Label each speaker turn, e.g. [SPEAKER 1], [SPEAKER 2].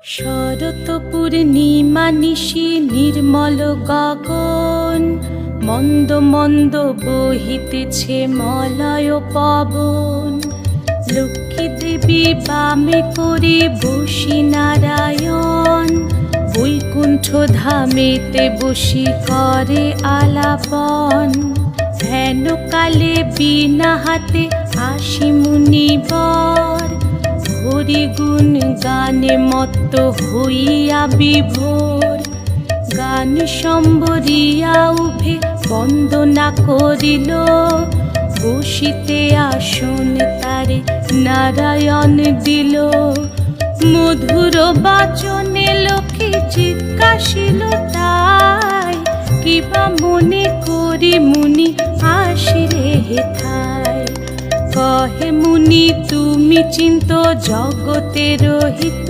[SPEAKER 1] শরৎ পূর্ণিমা নিশি নির্মল গগন, মন্দ মন্দ বহিতেছে মলয় পবন। লক্ষ্মী দেবী বামে করে বসি নারায়ণ, বৈকুণ্ঠ ধামেতে বসি করে আলাপন। হেন কালে বিনা হাতে আসি মুনিবর, হরি গুণ গানে মত্ত হইয়া বিভোর। গান সম্বরিয়া উভে বন্দনা করিল, বসিতে আসন তারে নারায়ণ দিল। মধুর বাচনে লোকে জিজ্ঞাসিল তাই, কিবা মনে করি মুনি আসিরে হেথায়। কহে মুনি তুমি চিন্ত জগতের হিত,